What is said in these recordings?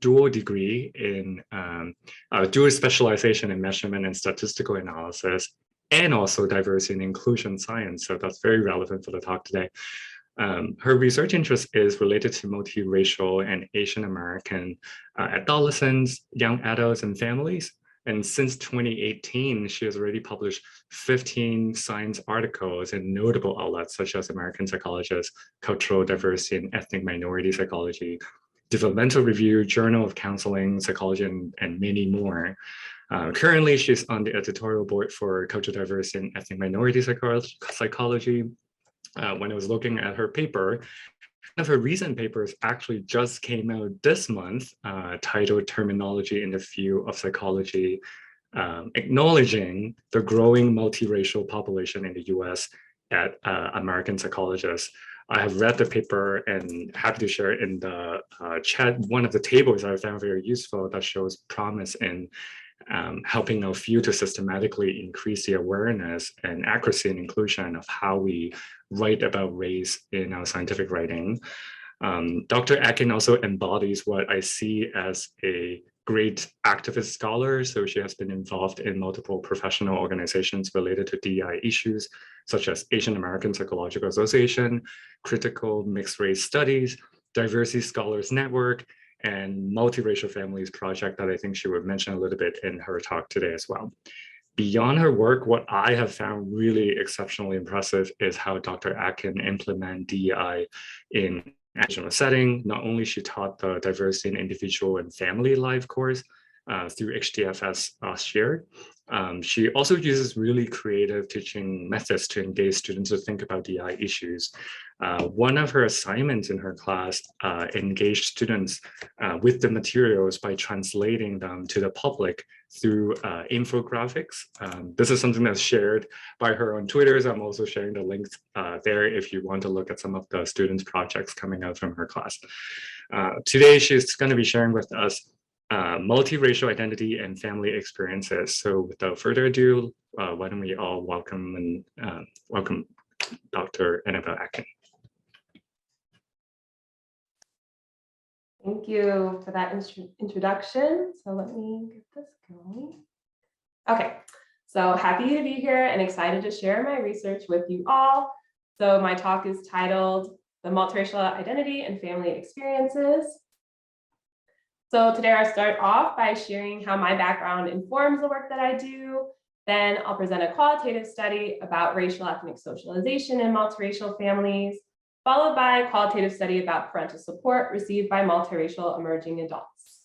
dual degree in dual specialization in measurement and statistical analysis, and also diversity and inclusion science. So that's very relevant for the talk today. Her research interest is related to multiracial and Asian American adolescents, young adults, and families. And since 2018, she has already published 15 science articles in notable outlets such as American Psychologist, Cultural Diversity and Ethnic Minority Psychology, Developmental Review, Journal of Counseling, Psychology, and many more. Currently, she's on the editorial board for Cultural Diversity and Ethnic Minority Psychology. When I was looking at her paper, one of her recent papers actually just came out this month, titled Terminology in the Field of Psychology, acknowledging the growing multiracial population in the US at American Psychologists. I have read the paper and happy to share it in the chat. One of the tables I found very useful that shows promise in helping our field to systematically increase the awareness and accuracy and inclusion of how we write about race in our scientific writing. Dr. Atkin also embodies what I see as a great activist scholar. So she has been involved in multiple professional organizations related to DEI issues, such as Asian American Psychological Association, Critical Mixed Race Studies, Diversity Scholars Network, and Multiracial Families Project that I think she would mention a little bit in her talk today as well. Beyond her work, what I have found really exceptionally impressive is how Dr. Atkin implement DEI in educational setting. Not only she taught the Diversity in Individual and Family Life course through HDFS last year, she also uses really creative teaching methods to engage students to think about DEI issues. One of her assignments in her class engaged students with the materials by translating them to the public through infographics. This is something that's shared by her on Twitter. So I'm also sharing the links there if you want to look at some of the students' projects coming out from her class. Today, she's going to be sharing with us multiracial identity and family experiences. So without further ado, why don't we all welcome Dr. Annebelle Atkin. Thank you for that introduction. So let me get this going. Okay, so happy to be here and excited to share my research with you all. So my talk is titled The Multiracial Identity and Family Experiences. So today I'll start off by sharing how my background informs the work that I do. Then I'll present a qualitative study about racial ethnic socialization in multiracial families, followed by a qualitative study about parental support received by multiracial emerging adults.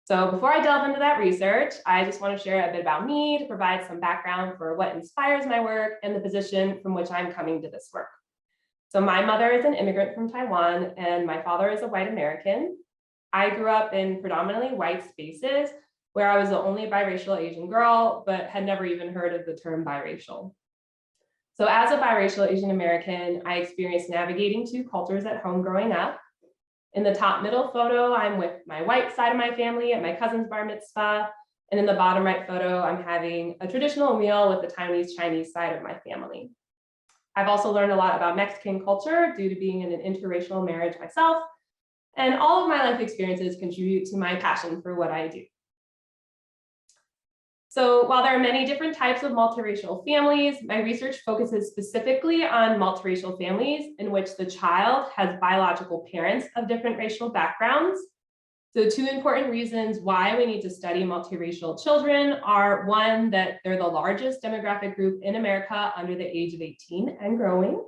So before I delve into that research, I just want to share a bit about me to provide some background for what inspires my work and the position from which I'm coming to this work. So my mother is an immigrant from Taiwan and my father is a white American. I grew up in predominantly white spaces where I was the only biracial Asian girl, but had never even heard of the term biracial. So as a biracial Asian American, I experienced navigating two cultures at home growing up. In the top middle photo, I'm with my white side of my family at my cousin's bar mitzvah. And in the bottom right photo, I'm having a traditional meal with the Taiwanese Chinese side of my family. I've also learned a lot about Mexican culture due to being in an interracial marriage myself. And all of my life experiences contribute to my passion for what I do. So while there are many different types of multiracial families, my research focuses specifically on multiracial families in which the child has biological parents of different racial backgrounds. So two important reasons why we need to study multiracial children are one, that they're the largest demographic group in America under the age of 18 and growing.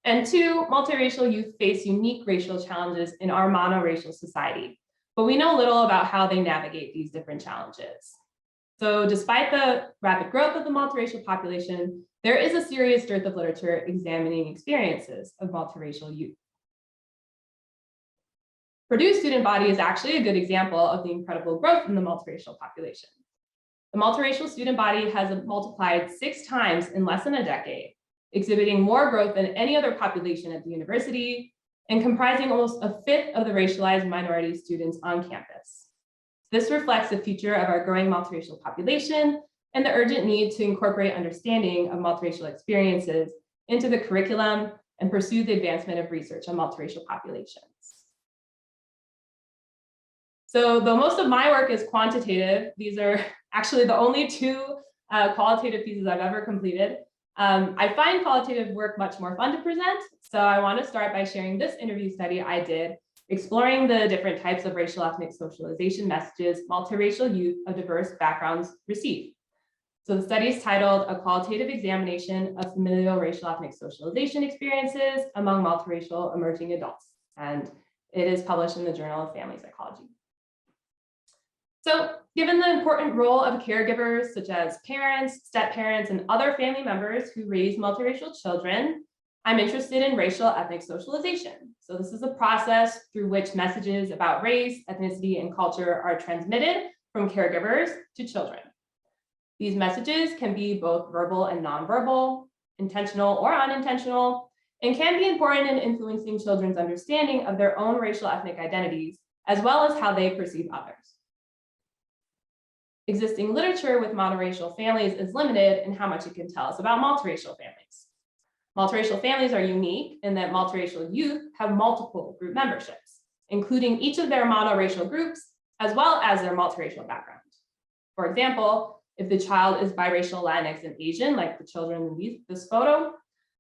And two, multiracial youth face unique racial challenges in our monoracial society, but we know little about how they navigate these different challenges. So despite the rapid growth of the multiracial population, there is a serious dearth of literature examining experiences of multiracial youth. Purdue student body is actually a good example of the incredible growth in the multiracial population. The multiracial student body has multiplied 6 times in less than a decade, exhibiting more growth than any other population at the university and comprising almost a fifth of the racialized minority students on campus. This reflects the future of our growing multiracial population and the urgent need to incorporate understanding of multiracial experiences into the curriculum and pursue the advancement of research on multiracial populations. So though most of my work is quantitative, these are actually the only two qualitative pieces I've ever completed. I find qualitative work much more fun to present. So I want to start by sharing this interview study I did, exploring the different types of racial ethnic socialization messages multiracial youth of diverse backgrounds receive. So the study is titled A Qualitative Examination of Familial Racial Ethnic Socialization Experiences Among Multiracial Emerging Adults. And it is published in the Journal of Family Psychology. So given the important role of caregivers such as parents, step-parents, and other family members who raise multiracial children, I'm interested in racial ethnic socialization. So this is a process through which messages about race, ethnicity, and culture are transmitted from caregivers to children. These messages can be both verbal and nonverbal, intentional or unintentional, and can be important in influencing children's understanding of their own racial ethnic identities, as well as how they perceive others. Existing literature with monoracial families is limited in how much it can tell us about multiracial families. Multiracial families are unique in that multiracial youth have multiple group memberships, including each of their monoracial groups, as well as their multiracial background. For example, if the child is biracial, Latinx, and Asian, like the children in this photo,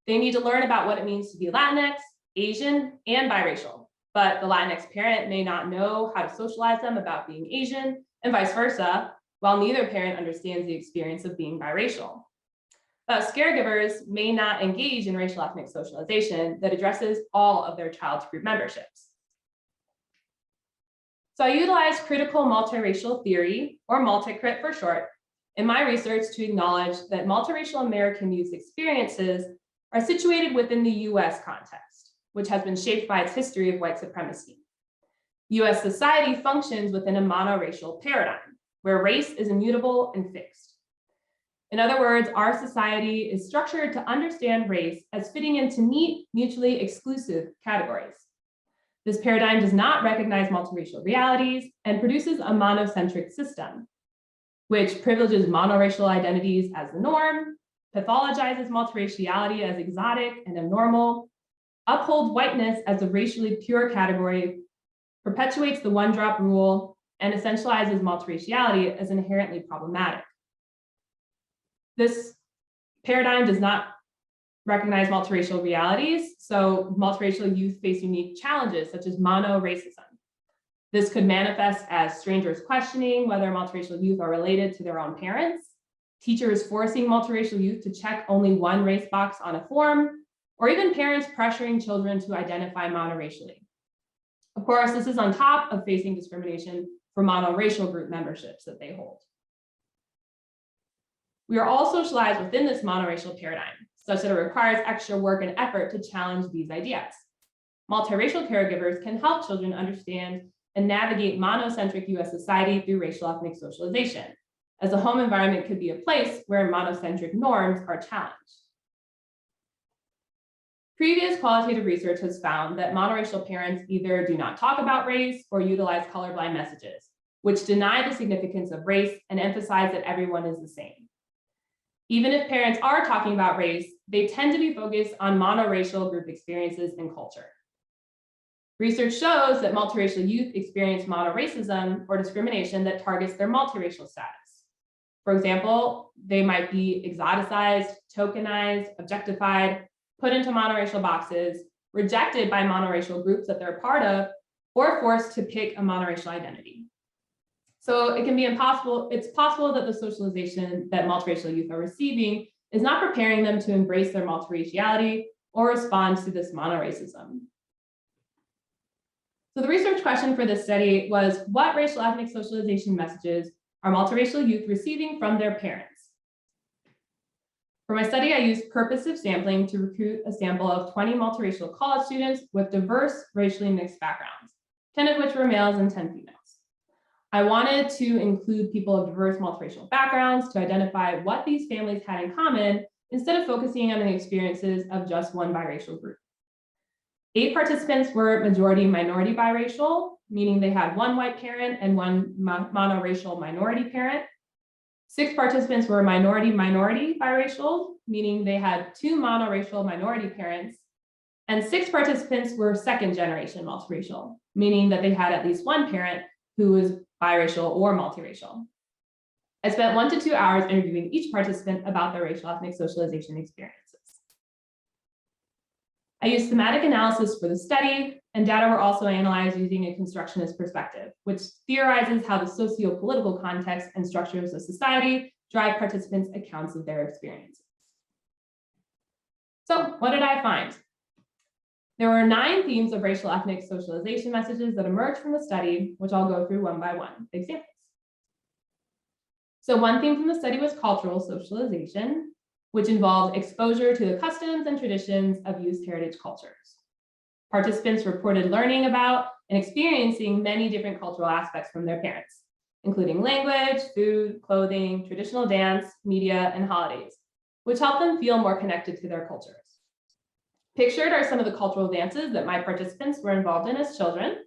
they need to learn about what it means to be Latinx, Asian, and biracial. But the Latinx parent may not know how to socialize them about being Asian, and vice versa, while neither parent understands the experience of being biracial. Thus, caregivers may not engage in racial ethnic socialization that addresses all of their child's group memberships. So I utilize critical multiracial theory, or multicrit for short, in my research to acknowledge that multiracial American youth experiences are situated within the US context, which has been shaped by its history of white supremacy. US society functions within a monoracial paradigm, where race is immutable and fixed. In other words, our society is structured to understand race as fitting into neat, mutually exclusive categories. This paradigm does not recognize multiracial realities and produces a monocentric system, which privileges monoracial identities as the norm, pathologizes multiraciality as exotic and abnormal, upholds whiteness as a racially pure category, perpetuates the one-drop rule, and essentializes multiraciality as inherently problematic. This paradigm does not recognize multiracial realities, so multiracial youth face unique challenges such as monoracism. This could manifest as strangers questioning whether multiracial youth are related to their own parents, teachers forcing multiracial youth to check only one race box on a form, or even parents pressuring children to identify monoracially. Of course, this is on top of facing discrimination for monoracial group memberships that they hold. We are all socialized within this monoracial paradigm, such that it requires extra work and effort to challenge these ideas. Multiracial caregivers can help children understand and navigate monocentric US society through racial ethnic socialization, as the home environment could be a place where monocentric norms are challenged. Previous qualitative research has found that monoracial parents either do not talk about race or utilize colorblind messages, which deny the significance of race and emphasize that everyone is the same. Even if parents are talking about race, they tend to be focused on monoracial group experiences and culture. Research shows that multiracial youth experience monoracism or discrimination that targets their multiracial status. For example, they might be exoticized, tokenized, objectified, put into monoracial boxes, rejected by monoracial groups that they're a part of, or forced to pick a monoracial identity. So it can be impossible, it's possible that the socialization that multiracial youth are receiving is not preparing them to embrace their multiraciality or respond to this monoracism. So the research question for this study was, what racial ethnic socialization messages are multiracial youth receiving from their parents? For my study, I used purposive sampling to recruit a sample of 20 multiracial college students with diverse racially mixed backgrounds, 10 of which were males and 10 females. I wanted to include people of diverse multiracial backgrounds to identify what these families had in common instead of focusing on the experiences of just one biracial group. 8 participants were majority minority biracial, meaning they had one white parent and one monoracial minority parent. 6 participants were minority biracial, meaning they had 2 monoracial minority parents. And 6 participants were second generation multiracial, meaning that they had at least one parent who was biracial or multiracial. I spent 1 to 2 hours interviewing each participant about their racial ethnic socialization experiences. I used thematic analysis for the study, and data were also analyzed using a constructionist perspective, which theorizes how the socio-political context and structures of society drive participants' accounts of their experiences. So what did I find? There were 9 themes of racial ethnic socialization messages that emerged from the study, which I'll go through one by one, examples. So one theme from the study was cultural socialization, which involved exposure to the customs and traditions of youth heritage cultures. Participants reported learning about and experiencing many different cultural aspects from their parents, including language, food, clothing, traditional dance, media, and holidays, which helped them feel more connected to their cultures. Pictured are some of the cultural dances that my participants were involved in as children.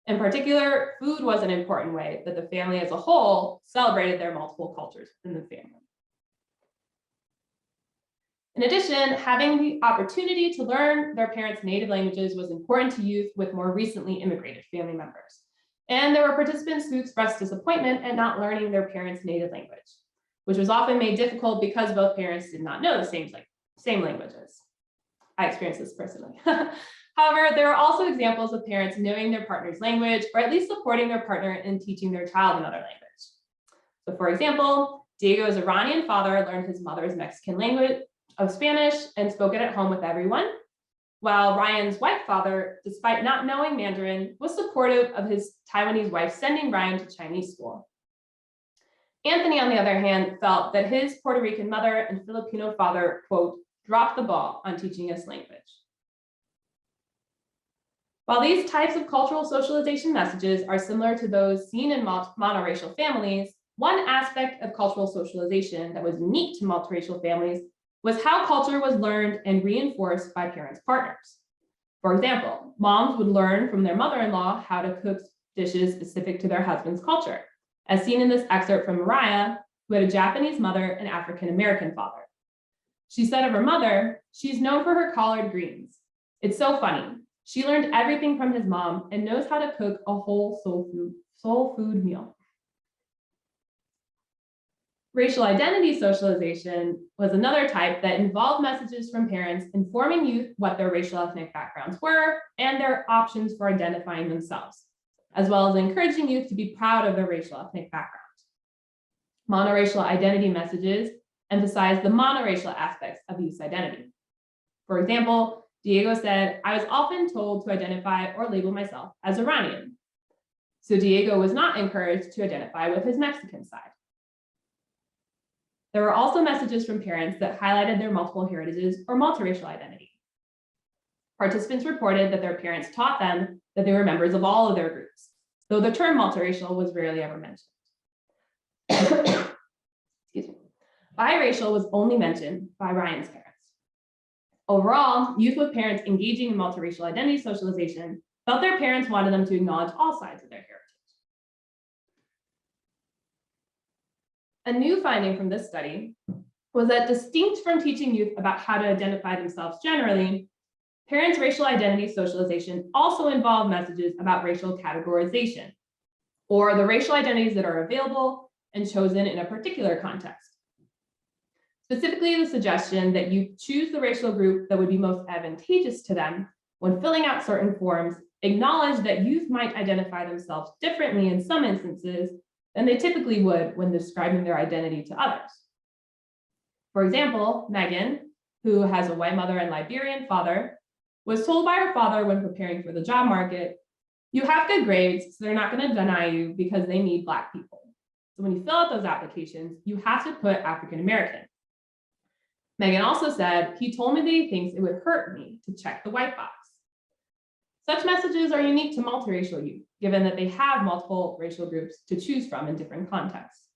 In particular, food was an important way that the family as a whole celebrated their multiple cultures in the family. In addition, having the opportunity to learn their parents' native languages was important to youth with more recently immigrated family members. And there were participants who expressed disappointment at not learning their parents' native language, which was often made difficult because both parents did not know the same languages. I experienced this personally. However, there are also examples of parents knowing their partner's language, or at least supporting their partner in teaching their child another language. So for example, Diego's Iranian father learned his mother's Mexican language of Spanish and spoke it at home with everyone, while Ryan's white father, despite not knowing Mandarin, was supportive of his Taiwanese wife sending Ryan to Chinese school. Anthony, on the other hand, felt that his Puerto Rican mother and Filipino father, quote, dropped the ball on teaching us language. While these types of cultural socialization messages are similar to those seen in monoracial families, one aspect of cultural socialization that was unique to multiracial families was how culture was learned and reinforced by parents' partners. For example, moms would learn from their mother-in-law how to cook dishes specific to their husband's culture, as seen in this excerpt from Mariah, who had a Japanese mother and African-American father. She said of her mother, she's known for her collard greens. It's so funny. She learned everything from his mom and knows how to cook a whole soul food meal. Racial identity socialization was another type that involved messages from parents informing youth what their racial ethnic backgrounds were and their options for identifying themselves, as well as encouraging youth to be proud of their racial ethnic background. Monoracial identity messages emphasize the monoracial aspects of youth's identity. For example, Diego said, I was often told to identify or label myself as Iranian. So Diego was not encouraged to identify with his Mexican side. There were also messages from parents that highlighted their multiple heritages or multiracial identity. Participants reported that their parents taught them that they were members of all of their groups, though the term multiracial was rarely ever mentioned. Excuse me. Biracial was only mentioned by Ryan's parents. Overall, youth with parents engaging in multiracial identity socialization felt their parents wanted them to acknowledge all sides of their heritage. A new finding from this study was that distinct from teaching youth about how to identify themselves generally, parents' racial identity socialization also involved messages about racial categorization, or the racial identities that are available and chosen in a particular context. Specifically, the suggestion that you choose the racial group that would be most advantageous to them when filling out certain forms, acknowledge that youth might identify themselves differently in some instances than they typically would when describing their identity to others. For example, Megan, who has a white mother and Liberian father, was told by her father when preparing for the job market, you have good grades, so they're not going to deny you because they need Black people. So when you fill out those applications, you have to put African American. Megan also said, he told me that he thinks it would hurt me to check the white box. Such messages are unique to multiracial youth, given that they have multiple racial groups to choose from in different contexts.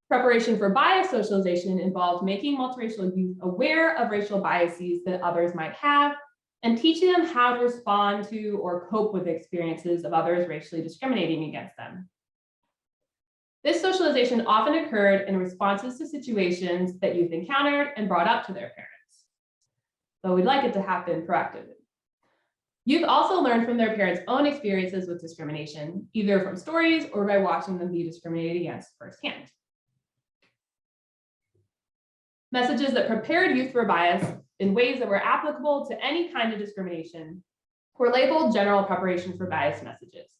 Preparation for bias socialization involved making multiracial youth aware of racial biases that others might have and teaching them how to respond to or cope with experiences of others racially discriminating against them. This socialization often occurred in responses to situations that youth encountered and brought up to their parents, though we'd like it to happen proactively. Youth also learn from their parents' own experiences with discrimination, either from stories or by watching them be discriminated against firsthand. Messages that prepared youth for bias in ways that were applicable to any kind of discrimination were labeled general preparation for bias messages,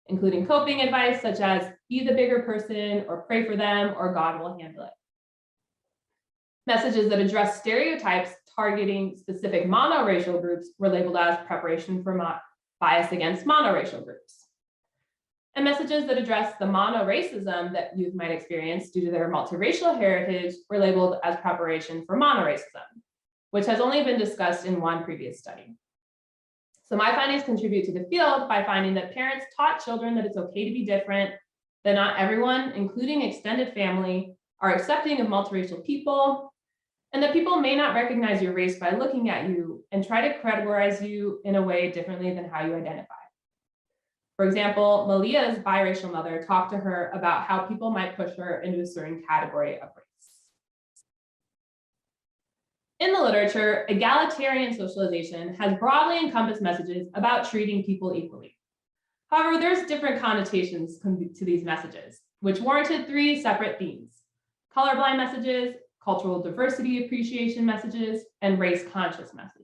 including coping advice such as be the bigger person or pray for them or God will handle it. Messages that address stereotypes targeting specific monoracial groups were labeled as preparation for bias against monoracial groups. And messages that address the monoracism that youth might experience due to their multiracial heritage were labeled as preparation for monoracism, which has only been discussed in one previous study. So my findings contribute to the field by finding that parents taught children that it's okay to be different, that not everyone, including extended family, are accepting of multiracial people, and that people may not recognize your race by looking at you and try to categorize you in a way differently than how you identify. For example, Malia's biracial mother talked to her about how people might push her into a certain category of race. In the literature, egalitarian socialization has broadly encompassed messages about treating people equally. However, there's different connotations to these messages, which warranted 3 separate themes: colorblind messages, cultural diversity appreciation messages, and race-conscious messages.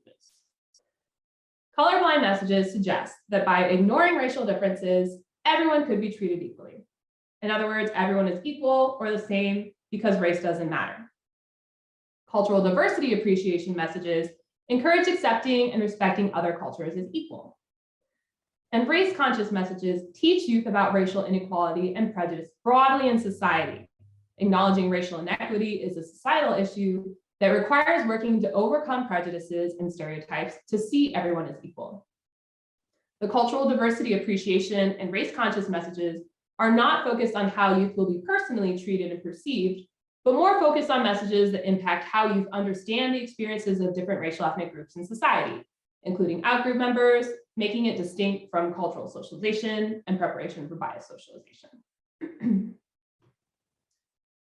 Colorblind messages suggest that by ignoring racial differences, everyone could be treated equally. In other words, everyone is equal or the same because race doesn't matter. Cultural diversity appreciation messages encourage accepting and respecting other cultures as equal. And race-conscious messages teach youth about racial inequality and prejudice broadly in society. Acknowledging racial inequity is a societal issue that requires working to overcome prejudices and stereotypes to see everyone as equal. The cultural diversity appreciation and race-conscious messages are not focused on how youth will be personally treated and perceived, but more focused on messages that impact how youth understand the experiences of different racial ethnic groups in society, including outgroup members, making it distinct from cultural socialization and preparation for bias socialization.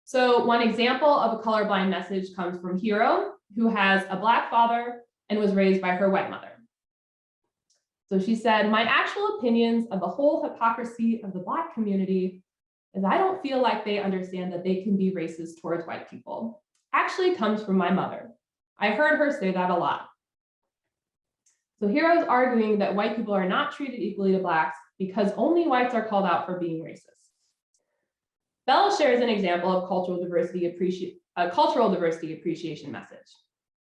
So one example of a colorblind message comes from Hero, who has a Black father and was raised by her white mother. So she said, "My actual opinions of the whole hypocrisy of the Black community is I don't feel like they understand that they can be racist towards white people. Actually comes from my mother. I heard her say that a lot." So Hero is arguing that white people are not treated equally to Blacks because only whites are called out for being racist. Bella shares an example of cultural diversity appreciation message.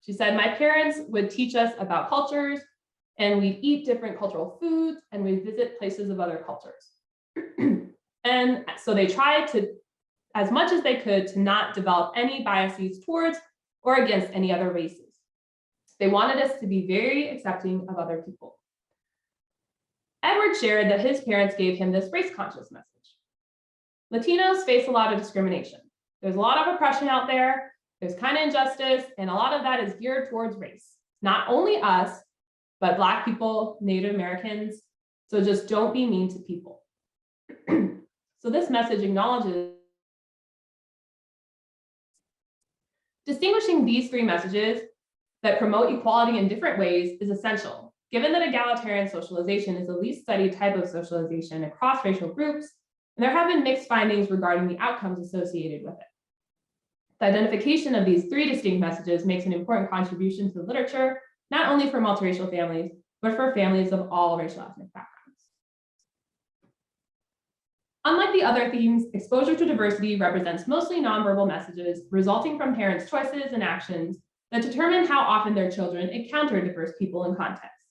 She said, "My parents would teach us about cultures and we'd eat different cultural foods and we'd visit places of other cultures." And so they tried to, as much as they could, to not develop any biases towards or against any other races. They wanted us to be very accepting of other people. Edward shared that his parents gave him this race-conscious message. Latinos face a lot of discrimination. There's a lot of oppression out there. There's kind of injustice, and a lot of that is geared towards race. Not only us, but Black people, Native Americans. So just don't be mean to people. So this message acknowledges distinguishing these 3 messages that promote equality in different ways is essential, given that egalitarian socialization is the least studied type of socialization across racial groups, and there have been mixed findings regarding the outcomes associated with it. The identification of these 3 distinct messages makes an important contribution to the literature, not only for multiracial families, but for families of all racial ethnic backgrounds. Unlike the other themes, exposure to diversity represents mostly nonverbal messages resulting from parents' choices and actions that determine how often their children encounter diverse people and contexts.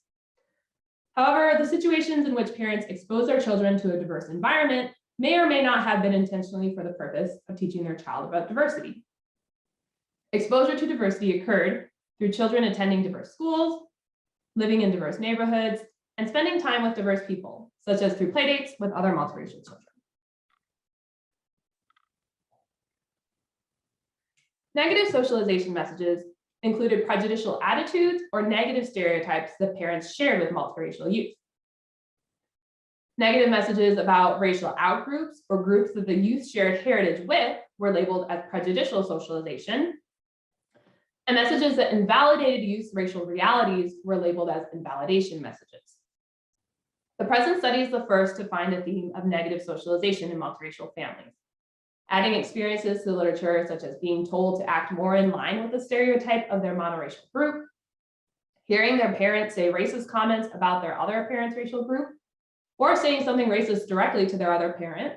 However, the situations in which parents expose their children to a diverse environment may or may not have been intentionally for the purpose of teaching their child about diversity. Exposure to diversity occurred through children attending diverse schools, living in diverse neighborhoods, and spending time with diverse people, such as through playdates with other multiracial children. Negative socialization messages included prejudicial attitudes or negative stereotypes that parents shared with multiracial youth. Negative messages about racial outgroups or groups that the youth shared heritage with were labeled as prejudicial socialization. and messages that invalidated youth's racial realities were labeled as invalidation messages. The present study is the first to find a theme of negative socialization in multiracial families, adding experiences to the literature such as being told to act more in line with the stereotype of their monoracial group, hearing their parents say racist comments about their other parent's racial group, or saying something racist directly to their other parent,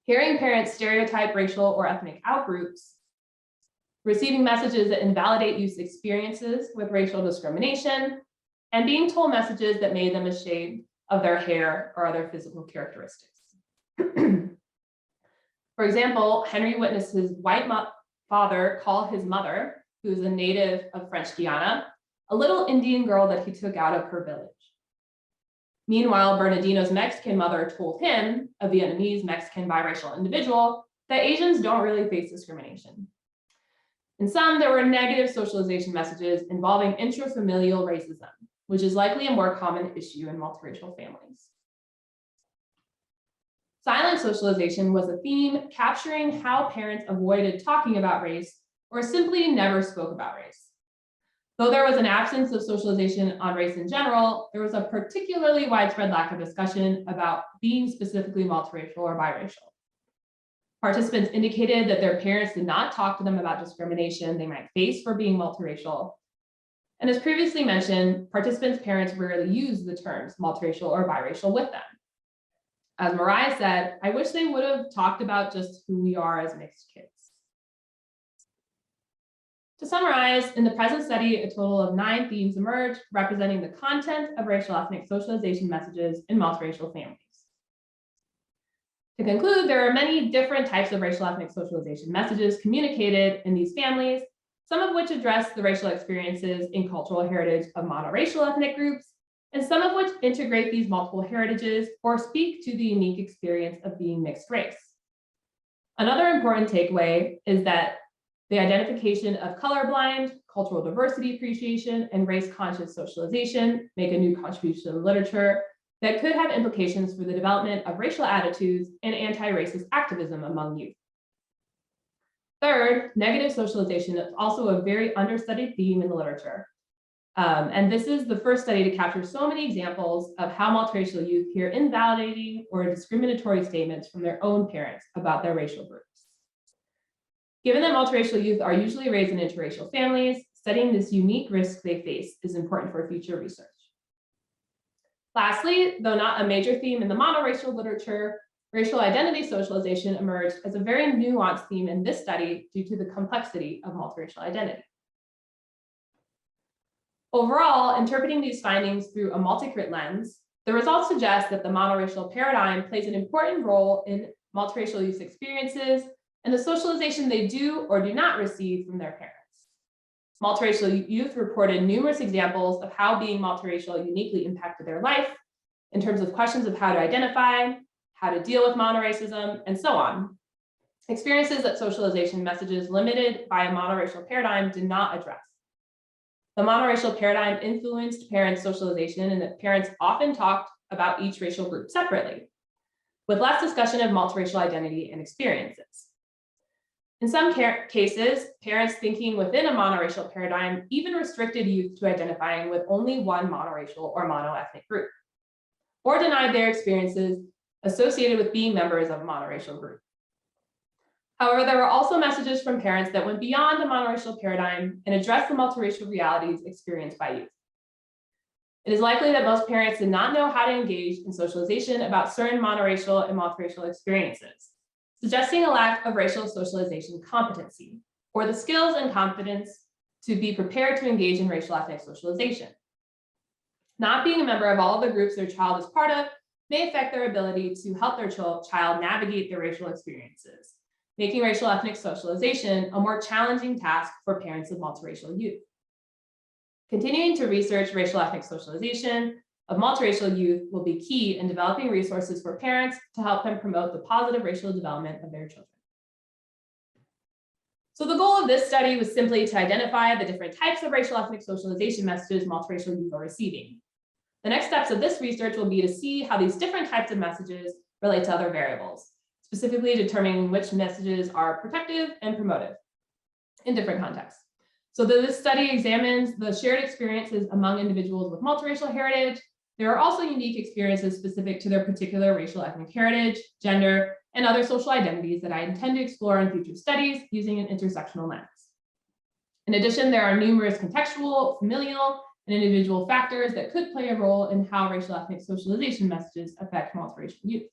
hearing parents stereotype racial or ethnic outgroups, receiving messages that invalidate youth's experiences with racial discrimination, and being told messages that made them ashamed of their hair or other physical characteristics. For example, Henry witnessed his white father call his mother, who is a native of French Guiana, a little Indian girl that he took out of her village. Meanwhile, Bernardino's Mexican mother told him, a Vietnamese Mexican biracial individual, that Asians don't really face discrimination. In sum, there were negative socialization messages involving intrafamilial racism, which is likely a more common issue in multiracial families. Silent socialization was a theme capturing how parents avoided talking about race or simply never spoke about race. Though there was an absence of socialization on race in general, there was a particularly widespread lack of discussion about being specifically multiracial or biracial. Participants indicated that their parents did not talk to them about discrimination they might face for being multiracial. And as previously mentioned, participants' parents rarely used the terms multiracial or biracial with them. As Mariah said, I wish they would have talked about just who we are as mixed kids. To summarize, in the present study, a total of 9 themes emerged representing the content of racial ethnic socialization messages in multiracial families. To conclude, there are many different types of racial ethnic socialization messages communicated in these families, some of which address the racial experiences and cultural heritage of monoracial ethnic groups, and some of which integrate these multiple heritages or speak to the unique experience of being mixed race. Another important takeaway is that the identification of colorblind, cultural diversity appreciation, and race-conscious socialization make a new contribution to the literature that could have implications for the development of racial attitudes and anti-racist activism among youth. Third, negative socialization is also a very understudied theme in the literature. And this is the first study to capture so many examples of how multiracial youth hear invalidating or discriminatory statements from their own parents about their racial groups. Given that multiracial youth are usually raised in interracial families, studying this unique risk they face is important for future research. Lastly, though not a major theme in the monoracial literature, racial identity socialization emerged as a very nuanced theme in this study due to the complexity of multiracial identity. Overall, interpreting these findings through a multi-crit lens, the results suggest that the monoracial paradigm plays an important role in multiracial youth experiences and the socialization they do or do not receive from their parents. Multiracial youth reported numerous examples of how being multiracial uniquely impacted their life in terms of questions of how to identify, how to deal with monoracism, and so on. Experiences that socialization messages limited by a monoracial paradigm did not address. The monoracial paradigm influenced parents' socialization and that parents often talked about each racial group separately, with less discussion of multiracial identity and experiences. In some cases, parents thinking within a monoracial paradigm even restricted youth to identifying with only one monoracial or monoethnic group, or denied their experiences associated with being members of a monoracial group. However, there were also messages from parents that went beyond the monoracial paradigm and addressed the multiracial realities experienced by youth. It is likely that most parents did not know how to engage in socialization about certain monoracial and multiracial experiences, suggesting a lack of racial socialization competency, or the skills and competence to be prepared to engage in racial ethnic socialization. Not being a member of all of the groups their child is part of may affect their ability to help their child navigate their racial experiences, making racial ethnic socialization a more challenging task for parents of multiracial youth. Continuing to research racial ethnic socialization of multiracial youth will be key in developing resources for parents to help them promote the positive racial development of their children. So the goal of this study was simply to identify the different types of racial ethnic socialization messages multiracial youth are receiving. The next steps of this research will be to see how these different types of messages relate to other variables, specifically determining which messages are protective and promotive in different contexts. So this study examines the shared experiences among individuals with multiracial heritage. There are also unique experiences specific to their particular racial ethnic heritage, gender, and other social identities that I intend to explore in future studies using an intersectional lens. In addition, there are numerous contextual, familial, and individual factors that could play a role in how racial ethnic socialization messages affect multiracial youth.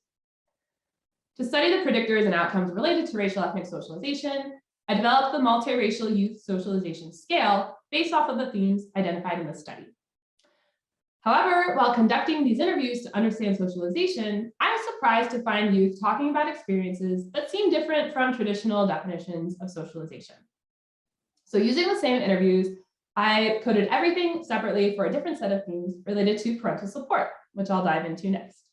To study the predictors and outcomes related to racial ethnic socialization, I developed the multiracial youth socialization scale based off of the themes identified in the study. However, while conducting these interviews to understand socialization, I was surprised to find youth talking about experiences that seem different from traditional definitions of socialization. So using the same interviews, I coded everything separately for a different set of themes related to parental support, which I'll dive into next.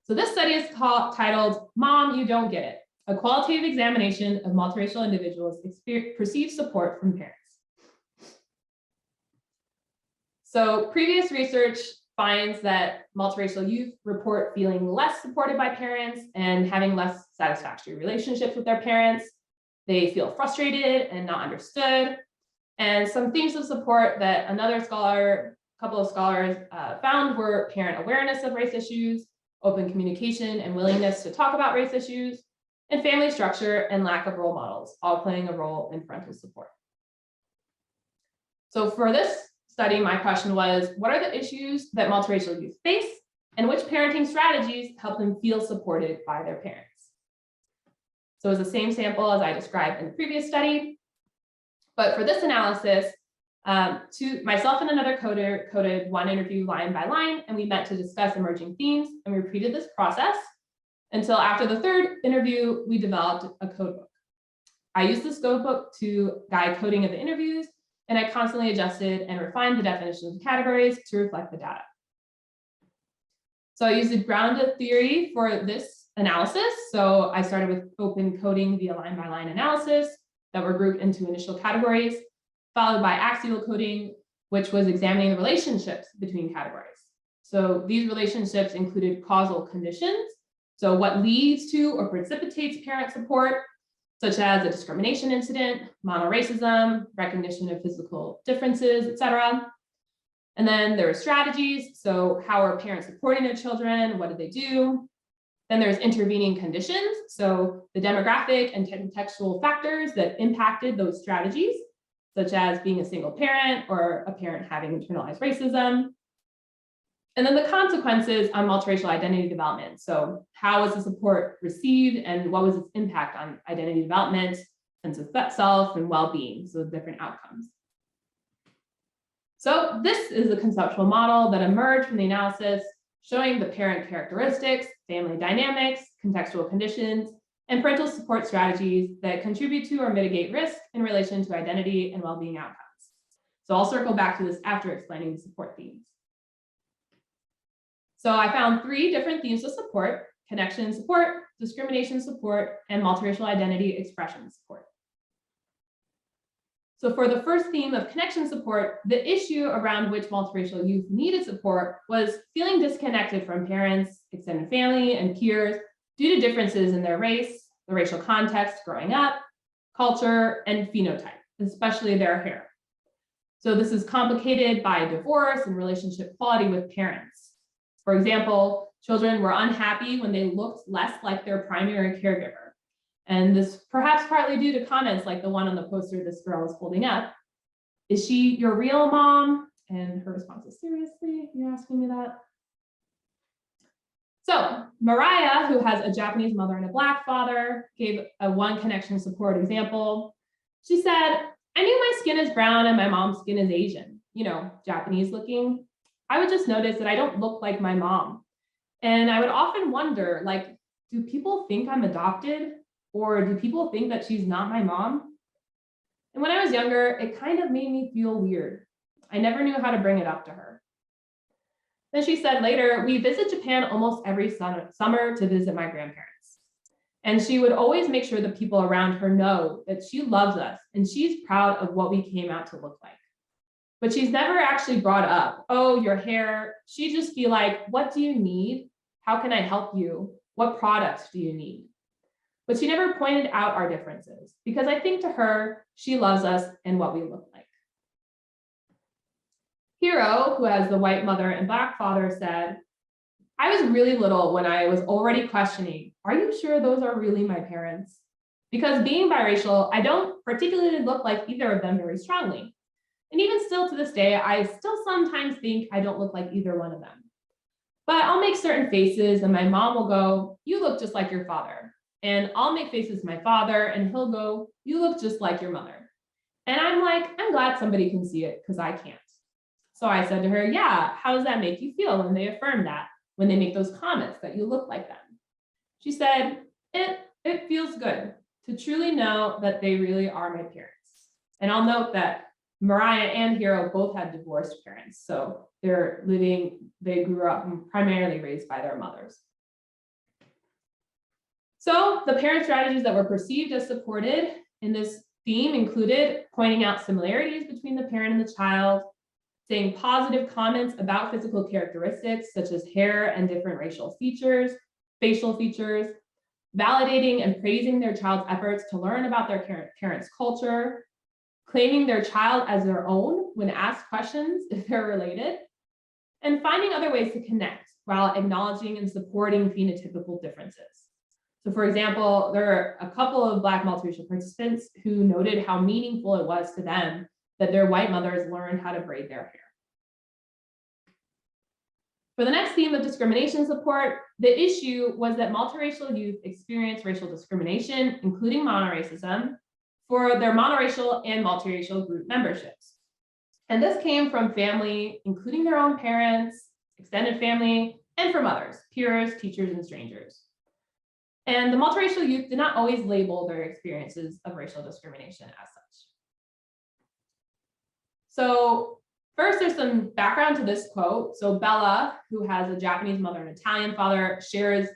So this study is titled, Mom, You Don't Get It, a qualitative examination of multiracial individuals' perceived support from parents. So previous research finds that multiracial youth report feeling less supported by parents and having less satisfactory relationships with their parents. They feel frustrated and not understood. And some themes of support that a couple of scholars found were parent awareness of race issues, open communication and willingness to talk about race issues, and family structure and lack of role models, all playing a role in parental support. So for this study, my question was, what are the issues that multiracial youth face, and which parenting strategies help them feel supported by their parents? So it was the same sample as I described in the previous study, but for this analysis, myself and another coder coded one interview line by line, and we met to discuss emerging themes, and we repeated this process until after the third interview, we developed a codebook. I used this codebook to guide coding of the interviews, and I constantly adjusted and refined the definitions of categories to reflect the data. So I used a grounded theory for this analysis. So I started with open coding via line by line analysis that were grouped into initial categories, followed by axial coding, which was examining the relationships between categories. So these relationships included causal conditions, so what leads to or precipitates parent support, such as a discrimination incident, monoracism, recognition of physical differences, etc. And then there are strategies. So how are parents supporting their children? What do they do? Then there's intervening conditions. So the demographic and contextual factors that impacted those strategies, such as being a single parent or a parent having internalized racism. And then the consequences on multiracial identity development. So how was the support received and what was its impact on identity development, sense of self, and well-being, so different outcomes. So this is a conceptual model that emerged from the analysis showing the parent characteristics, family dynamics, contextual conditions, and parental support strategies that contribute to or mitigate risk in relation to identity and well-being outcomes. So I'll circle back to this after explaining the support themes. So I found 3 different themes of support: connection support, discrimination support, and multiracial identity expression support. So for the first theme of connection support, the issue around which multiracial youth needed support was feeling disconnected from parents, extended family, and peers due to differences in their race, the racial context growing up, culture, and phenotype, especially their hair. So this is complicated by divorce and relationship quality with parents. For example, children were unhappy when they looked less like their primary caregiver. And this perhaps partly due to comments like the one on the poster this girl is holding up. Is she your real mom? And her response is, seriously, you're asking me that? So Mariah, who has a Japanese mother and a Black father, gave a one connection support example. She said, I knew my skin is brown and my mom's skin is Asian, you know, Japanese looking. I would just notice that I don't look like my mom. And I would often wonder, like, do people think I'm adopted? Or do people think that she's not my mom? And when I was younger, it kind of made me feel weird. I never knew how to bring it up to her. Then she said later, we visit Japan almost every summer to visit my grandparents. And she would always make sure the people around her know that she loves us and she's proud of what we came out to look like. But she's never actually brought up, oh, your hair. She'd just be like, what do you need? How can I help you? What products do you need? but she never pointed out our differences because I think to her, she loves us and what we look like. Hero, who has the white mother and Black father, said, I was really little when I was already questioning, are you sure those are really my parents? Because being biracial, I don't particularly look like either of them very strongly. And even still to this day, I still sometimes think I don't look like either one of them. But I'll make certain faces and my mom will go, you look just like your father. And I'll make faces to my father and he'll go, you look just like your mother. And I'm like, I'm glad somebody can see it because I can't. So I said to her, yeah, how does that make you feel when they affirm that, when they make those comments that you look like them? She said, it feels good to truly know that they really are my parents. And I'll note that Mariah and Hero both had divorced parents. So they grew up primarily raised by their mothers. So the parent strategies that were perceived as supported in this theme included pointing out similarities between the parent and the child, saying positive comments about physical characteristics such as hair and different racial features, facial features, validating and praising their child's efforts to learn about their parents' culture, claiming their child as their own when asked questions if they're related, and finding other ways to connect while acknowledging and supporting phenotypical differences. So for example, there are a couple of Black multiracial participants who noted how meaningful it was to them that their white mothers learned how to braid their hair. For the next theme of discrimination support, the issue was that multiracial youth experience racial discrimination, including monoracism, for their monoracial and multiracial group memberships. And this came from family, including their own parents, extended family, and from others, peers, teachers, and strangers. And the multiracial youth did not always label their experiences of racial discrimination as such. So first, there's some background to this quote. So Bella, who has a Japanese mother and Italian father, shared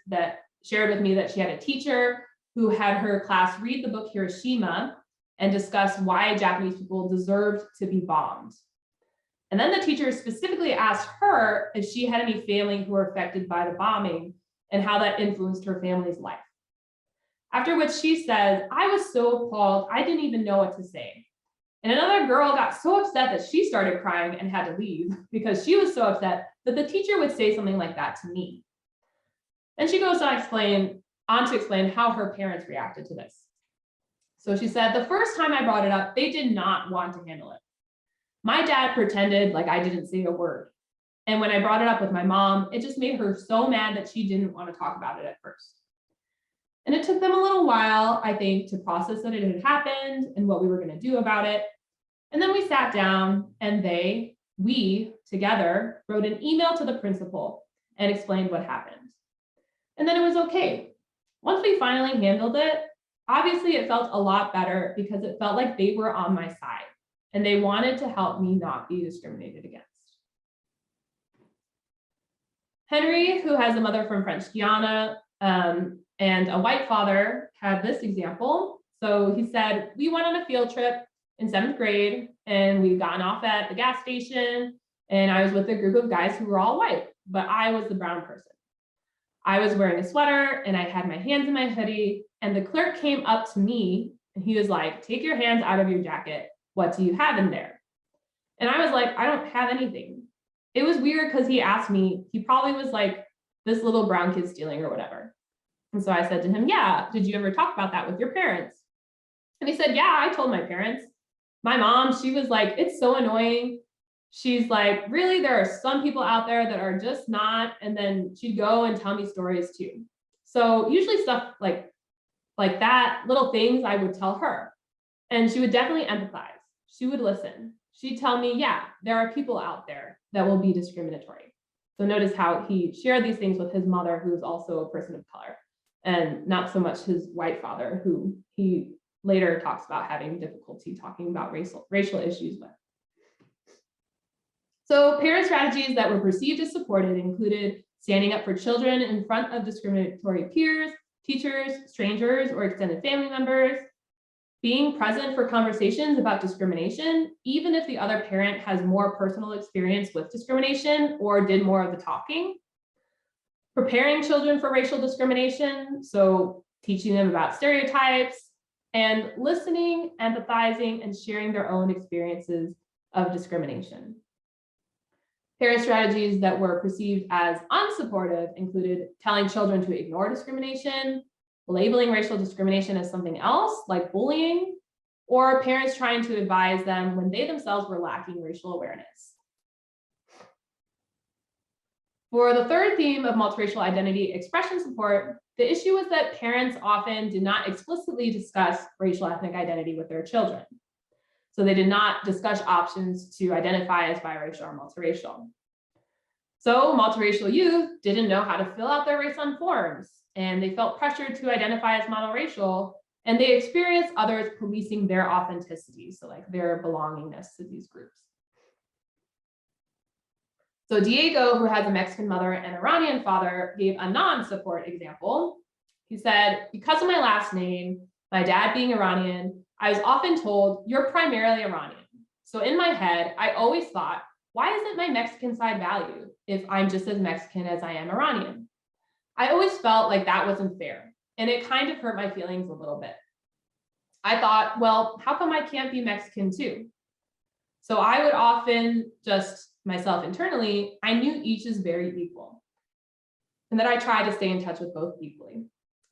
with me that she had a teacher who had her class read the book Hiroshima and discuss why Japanese people deserved to be bombed. And then the teacher specifically asked her if she had any family who were affected by the bombing and how that influenced her family's life. After which she says, I was so appalled, I didn't even know what to say. And another girl got so upset that she started crying and had to leave because she was so upset that the teacher would say something like that to me. And she goes on to explain how her parents reacted to this. So she said, the first time I brought it up, they did not want to handle it. My dad pretended like I didn't say a word. And when I brought it up with my mom, it just made her so mad that she didn't want to talk about it at first. And it took them a little while, I think, to process that it had happened and what we were going to do about it. And then we sat down and we together wrote an email to the principal and explained what happened. And then it was okay. Once we finally handled it, obviously it felt a lot better because it felt like they were on my side and they wanted to help me not be discriminated against. Henry, who has a mother from French Guiana and a white father, had this example. So he said, we went on a field trip in 7th grade and we'd gotten off at the gas station and I was with a group of guys who were all white, but I was the brown person. I was wearing a sweater and I had my hands in my hoodie and the clerk came up to me and he was like, take your hands out of your jacket. What do you have in there? And I was like, I don't have anything. It was weird because he asked me, he probably was like, this little brown kid stealing or whatever. And so I said to him, yeah, did you ever talk about that with your parents? And he said, yeah, I told my parents. My mom, she was like, it's so annoying. She's like, really, there are some people out there that are just not. And then she'd go and tell me stories too. So usually stuff like that, little things I would tell her. And she would definitely empathize. She would listen. She'd tell me, yeah, there are people out there that will be discriminatory. So notice how he shared these things with his mother, who is also a person of color, and not so much his white father, who he later talks about having difficulty talking about racial issues with. So parent strategies that were perceived as supported included standing up for children in front of discriminatory peers, teachers, strangers, or extended family members, being present for conversations about discrimination, even if the other parent has more personal experience with discrimination or did more of the talking, preparing children for racial discrimination, so teaching them about stereotypes, and listening, empathizing, and sharing their own experiences of discrimination. Parent strategies that were perceived as unsupportive included telling children to ignore discrimination, labeling racial discrimination as something else, like bullying, or parents trying to advise them when they themselves were lacking racial awareness. For the third theme of multiracial identity expression support, the issue was that parents often did not explicitly discuss racial ethnic identity with their children. So they did not discuss options to identify as biracial or multiracial. So multiracial youth didn't know how to fill out their race on forms, and they felt pressured to identify as monoracial, and they experienced others policing their authenticity, so like their belongingness to these groups. So Diego, who has a Mexican mother and Iranian father, gave a non-support example. He said, because of my last name, my dad being Iranian, I was often told, you're primarily Iranian. So in my head, I always thought, why isn't my Mexican side valued if I'm just as Mexican as I am Iranian? I always felt like that wasn't fair, and it kind of hurt my feelings a little bit. I thought, well, how come I can't be Mexican too? So I would often just myself internally, I knew each is very equal, and that I tried to stay in touch with both equally.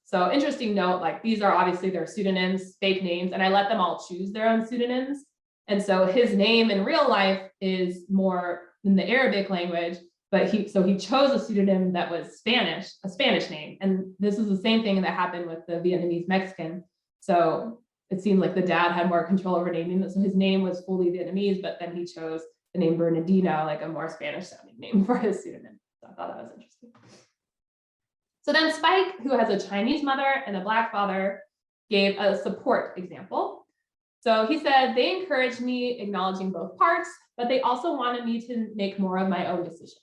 So interesting note, like these are obviously their pseudonyms, fake names, and I let them all choose their own pseudonyms. And so his name in real life is more in the Arabic language, but he chose a pseudonym that was Spanish, a Spanish name. And this is the same thing that happened with the Vietnamese Mexican. So it seemed like the dad had more control over naming. So his name was fully Vietnamese, but then he chose the name Bernardino, like a more Spanish sounding name for his pseudonym. So I thought that was interesting. So then Spike, who has a Chinese mother and a Black father, gave a support example. So he said, they encouraged me acknowledging both parts, but they also wanted me to make more of my own decision.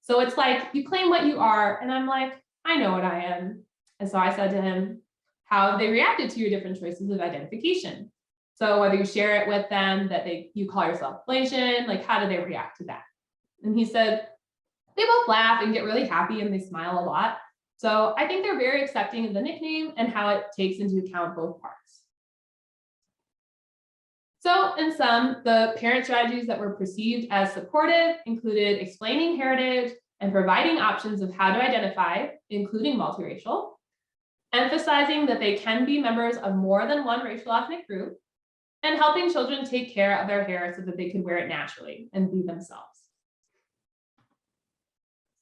So it's like, you claim what you are, and I'm like, I know what I am. And so I said to him, how have they reacted to your different choices of identification? So whether you share it with them that you call yourself Blasian, like how do they react to that? And he said, they both laugh and get really happy and they smile a lot. So I think they're very accepting of the nickname and how it takes into account both parts. So in sum, the parent strategies that were perceived as supportive included explaining heritage and providing options of how to identify, including multiracial, emphasizing that they can be members of more than one racial ethnic group, and helping children take care of their hair so that they can wear it naturally and be themselves.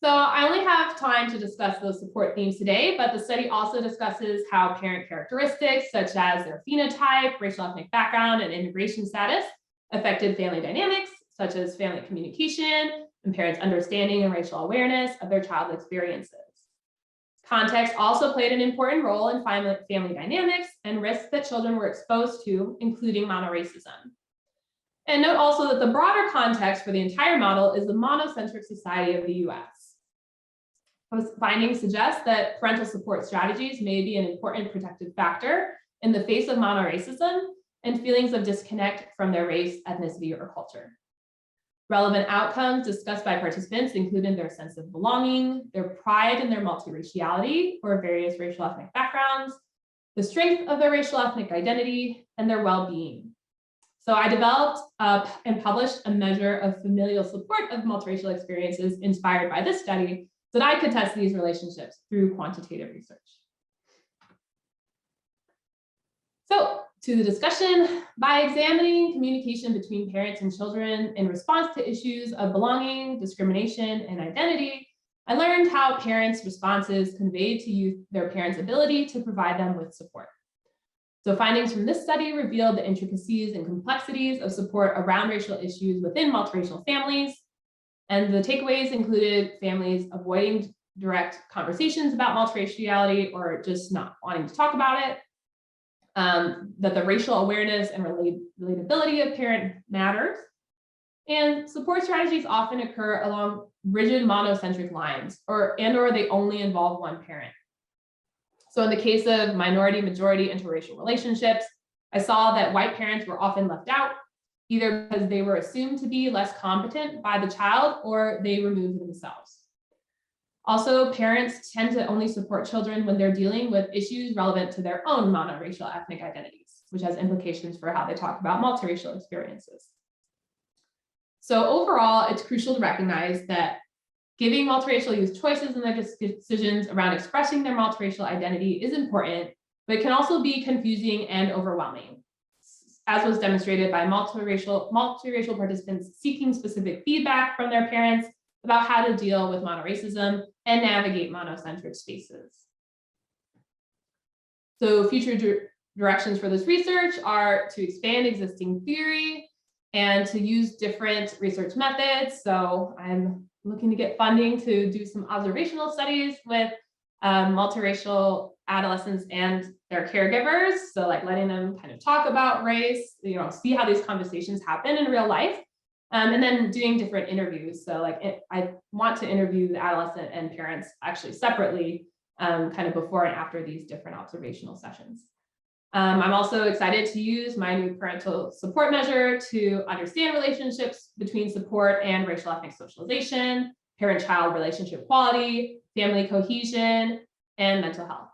So I only have time to discuss those support themes today, but the study also discusses how parent characteristics such as their phenotype, racial ethnic background, and immigration status affected family dynamics, such as family communication and parents' understanding and racial awareness of their child's experiences. Context also played an important role in family dynamics and risks that children were exposed to, including monoracism. And note also that the broader context for the entire model is the monocentric society of the US. Findings suggest that parental support strategies may be an important protective factor in the face of monoracism and feelings of disconnect from their race, ethnicity, or culture. Relevant outcomes discussed by participants included their sense of belonging, their pride in their multiraciality or various racial ethnic backgrounds, the strength of their racial ethnic identity, and their well-being. So I developed and published a measure of familial support of multiracial experiences inspired by this study so that I could test these relationships through quantitative research. So to the discussion, by examining communication between parents and children in response to issues of belonging, discrimination, and identity, I learned how parents' responses conveyed to youth their parents' ability to provide them with support. So findings from this study revealed the intricacies and complexities of support around racial issues within multiracial families. And the takeaways included families avoiding direct conversations about multiraciality or just not wanting to talk about it, that the racial awareness and relatability of parent matters, and support strategies often occur along rigid monocentric lines or they only involve one parent. So in the case of minority-majority interracial relationships, I saw that white parents were often left out, either because they were assumed to be less competent by the child or they removed themselves. Also, parents tend to only support children when they're dealing with issues relevant to their own monoracial ethnic identities, which has implications for how they talk about multiracial experiences. So overall, it's crucial to recognize that giving multiracial youth choices in their decisions around expressing their multiracial identity is important, but it can also be confusing and overwhelming, as was demonstrated by multiracial participants seeking specific feedback from their parents about how to deal with monoracism and navigate monocentric spaces. So future directions for this research are to expand existing theory and to use different research methods. So I'm looking to get funding to do some observational studies with multiracial adolescents and their caregivers. So like letting them kind of talk about race, see how these conversations happen in real life. And then doing different interviews. So like I want to interview the adolescent and parents actually separately, kind of before and after these different observational sessions. I'm also excited to use my new parental support measure to understand relationships between support and racial ethnic socialization, parent-child relationship quality, family cohesion, and mental health.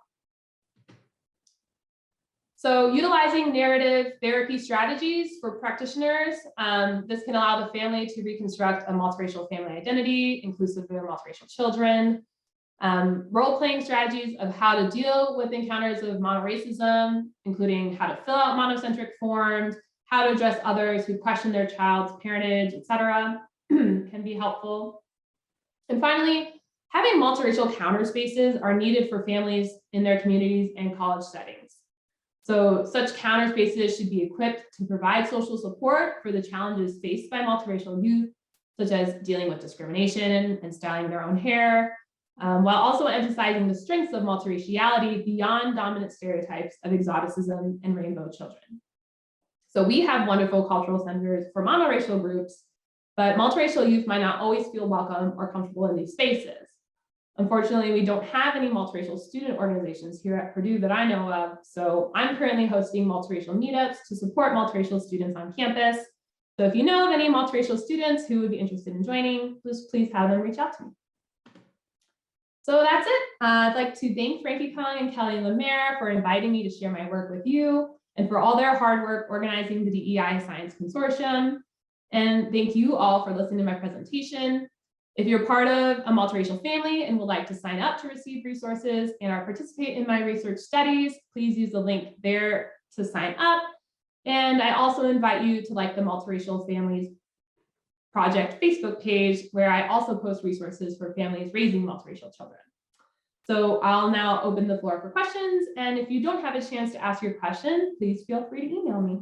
So utilizing narrative therapy strategies for practitioners, this can allow the family to reconstruct a multiracial family identity, inclusive of their multiracial children. Role-playing strategies of how to deal with encounters of monoracism, including how to fill out monocentric forms, how to address others who question their child's parentage, etc., can be helpful. And finally, having multiracial counter spaces are needed for families in their communities and college settings. So such counter spaces should be equipped to provide social support for the challenges faced by multiracial youth, such as dealing with discrimination and styling their own hair, while also emphasizing the strengths of multiraciality beyond dominant stereotypes of exoticism and rainbow children. So we have wonderful cultural centers for monoracial groups, but multiracial youth might not always feel welcome or comfortable in these spaces. Unfortunately, we don't have any multiracial student organizations here at Purdue that I know of, so I'm currently hosting multiracial meetups to support multiracial students on campus. So if you know of any multiracial students who would be interested in joining, just please have them reach out to me. So that's it. I'd like to thank Frankie Kong and Kelly Lemaire for inviting me to share my work with you and for all their hard work organizing the DEI Science Consortium. And thank you all for listening to my presentation. If you're part of a multiracial family and would like to sign up to receive resources and or participate in my research studies, please use the link there to sign up. And I also invite you to like the Multiracial Families Project Facebook page, where I also post resources for families raising multiracial children. So I'll now open the floor for questions. And if you don't have a chance to ask your question, please feel free to email me.